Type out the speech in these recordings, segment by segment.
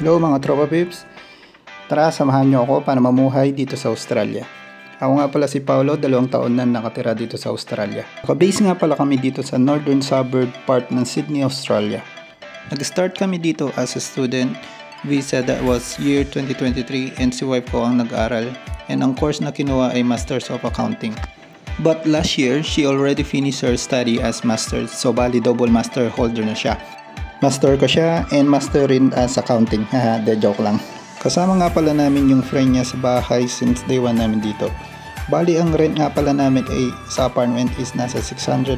Hello mga tropa pips! Tara, samahan nyo ako para mamuhay dito sa Australia. Ako nga pala si Paolo, 2 taon na nakatira dito sa Australia. Nakabase nga pala kami dito sa northern suburb part ng Sydney, Australia. Nag-start kami dito as a student visa, that was year 2023, and si wife ko ang nag-aral, and ang course na kinuha ay Masters of Accounting. But last year, she already finished her study as Masters, so bali double master holder na siya. Master ko siya and master rin as accounting. Haha, de joke lang. Kasama nga pala namin yung friend niya sa bahay since day 1 namin dito. Bali ang rent nga pala namin ay sa apartment is nasa 615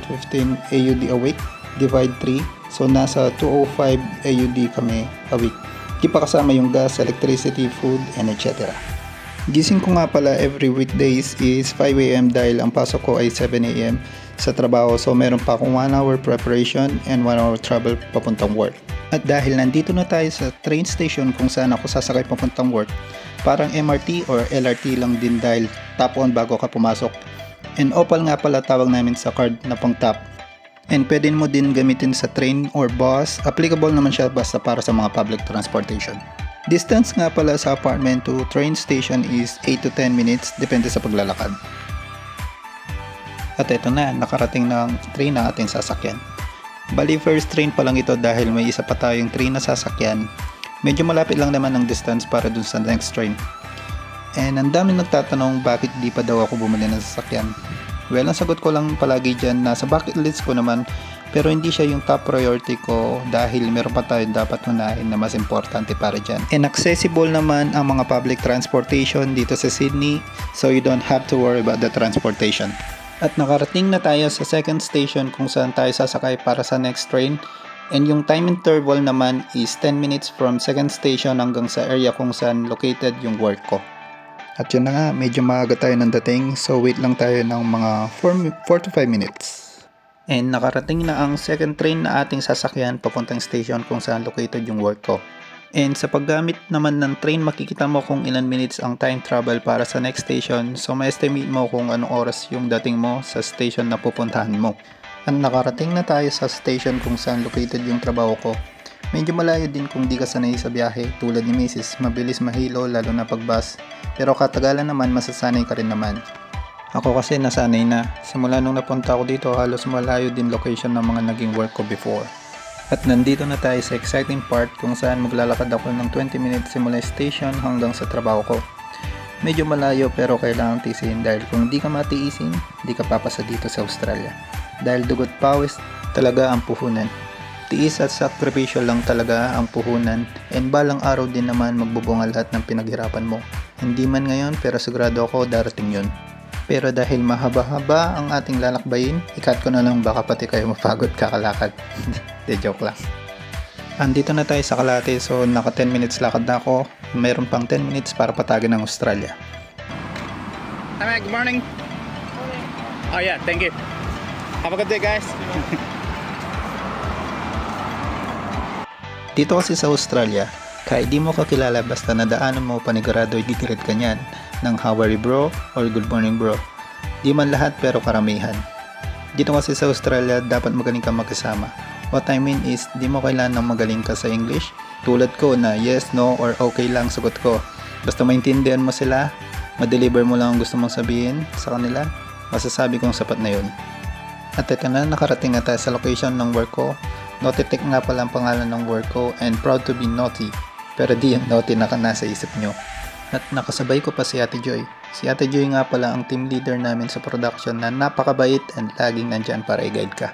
AUD a week, divide 3. So nasa 205 AUD kami a week. Di pa kasama yung gas, electricity, food, and etc. Gising ko nga pala every weekdays is 5 AM dahil ang pasok ko ay 7 AM sa trabaho, so meron pa akong 1 hour preparation and 1 hour travel papuntang work. At dahil nandito na tayo sa train station kung saan ako sasakay papuntang work, parang MRT or LRT lang din dahil tap on bago ka pumasok. And Opal nga pala tawag namin sa card na pang tap. And pwede mo din gamitin sa train or bus, applicable naman siya basta para sa mga public transportation. Distance nga pala sa apartment to train station is 8 to 10 minutes depende sa paglalakad. At eto na, nakarating na ang train na ating sasakyan. Bali first train pa lang ito dahil may isa pa tayong train na sasakyan. Medyo malapit lang naman ang distance para dun sa next train. And ang dami nagtatanong bakit di pa daw ako bumili ng sasakyan. Well, ang sagot ko lang palagi dyan, nasa bucket list ko naman, pero hindi siya yung top priority ko dahil meron pa tayo dapat unahin na mas importante para dyan. And accessible naman ang mga public transportation dito sa Sydney, so you don't have to worry about the transportation. At nakarating na tayo sa second station kung saan tayo sasakay para sa next train. And yung time interval naman is 10 minutes from second station hanggang sa area kung saan located yung work ko. At yun na nga, medyo maaga tayo nang dating, so wait lang tayo ng mga 4 to 5 minutes. And nakarating na ang second train na ating sasakyan papuntang station kung saan located yung work ko. And sa paggamit naman ng train, makikita mo kung ilan minutes ang time travel para sa next station, so ma-estimate mo kung anong oras yung dating mo sa station na pupuntahan mo. At nakarating na tayo sa station kung saan located yung trabaho ko. Medyo malayo din kung di ka sanay sa biyahe, tulad ni Mrs. Mabilis mahilo lalo na pag bus, pero katagalan naman masasanay ka rin naman. Ako kasi nasanay na, simula nung napunta ako dito halos malayo din location ng mga naging work ko before. At nandito na tayo sa exciting part kung saan maglalakad ako ng 20 minutes simula station hanggang sa trabaho ko. Medyo malayo pero kailangan tiisin dahil kung di ka matiisin, di ka papasa dito sa Australia. Dahil dugot pawis talaga ang puhunan. Tiis at sakripisyo lang talaga ang puhunan, and balang araw din naman magbubunga lahat ng pinaghirapan mo. Hindi man ngayon pero sigurado ako darating yun. Pero dahil mahaba-haba ang ating lalakbayin, ikat ko na lang baka pati kayo mapagod kakalakad. De joke lang. Andito na tayo sa Kalate, so naka 10 minutes lakad na ako. Mayroon pang 10 minutes para patagin ng Australia. Hi, good morning. Oh yeah, thank you. Have a good day, guys. Dito kasi sa Australia, kahit di mo kakilala basta nadaanan mo panigurado ay didiret ka niyan ng how are you bro or good morning bro. Di man lahat pero karamihan. Dito kasi sa Australia dapat magaling ka magkasama. What I mean is di mo kailangan ng magaling ka sa English. Tulad ko na yes, no or okay lang sagot ko. Basta maintindihan mo sila, ma-deliver mo lang ang gusto mong sabihin sa kanila, masasabi kong sapat na yun. At ito na, nakarating na tayo sa location ng work ko. Naughty-Tech nga pala ang pangalan ng work ko, and proud to be naughty. Pero di yung naughty na nasa isip nyo. At nakasabay ko pa si Ate Joy. Si Ate Joy nga pala ang team leader namin sa production na napakabait and laging nandyan para i-guide ka.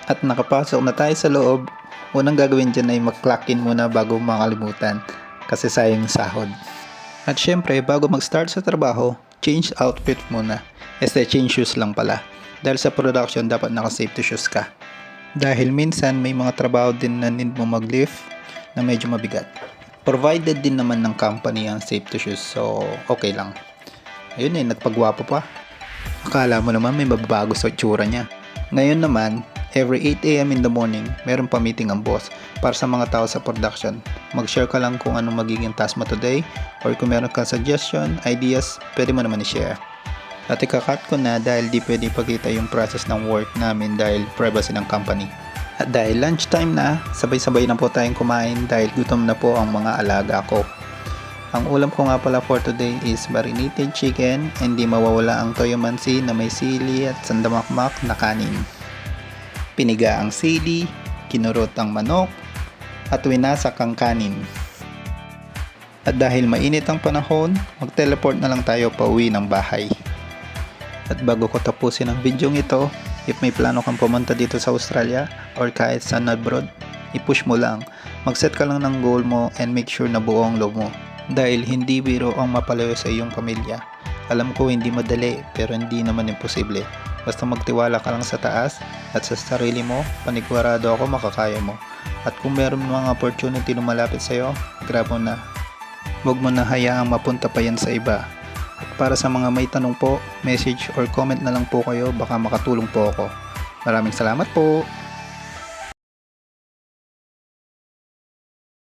At nakapasok na tayo sa loob, unang gagawin dyan ay mag-clock in muna bago makalimutan kasi sayang sahod. At syempre, bago mag-start sa trabaho, change outfit muna. Change shoes lang pala. Dahil sa production, dapat naka-safety shoes ka. Dahil minsan may mga trabaho din na need mo mag-lift na medyo mabigat. Provided din naman ng company ang safety shoes, so okay lang. Ayun nagpagwapo pa. Akala mo naman may mababago sa itsura niya. Ngayon naman, every 8 AM in the morning, meron pa meeting ang boss para sa mga tao sa production. Mag-share ka lang kung anong magiging task mo today, or kung meron kang suggestion, ideas, pwede mo naman i-share. At ikakat ko na dahil di pwede ipakita yung process ng work namin dahil privacy ng company. At dahil lunchtime na, sabay-sabay na po tayong kumain dahil gutom na po ang mga alaga ko. Ang ulam ko nga pala for today is marinated chicken and di mawawala ang toyo mansi na may sili at sandamakmak na kanin. Piniga ang sili, kinurot ang manok, at winasak ang kanin. At dahil mainit ang panahon, mag-teleport na lang tayo pauwi ng bahay. At bago ko tapusin ang video ito, if may plano kang pumunta dito sa Australia or kahit saan abroad, i-push mo lang. Mag-set ka lang ng goal mo and make sure na buo ang loob mo. Dahil hindi biro ang mapalayo sa iyong pamilya. Alam ko hindi madali pero hindi naman imposible. Basta magtiwala ka lang sa taas at sa sarili mo, panigurado ako makakaya mo. At kung meron mga opportunity na malapit sa'yo, grab mo na. Huwag mo na hayaang mapunta pa yan sa iba. At para sa mga may tanong po, message or comment na lang po kayo, baka makatulong po ako. Maraming salamat po!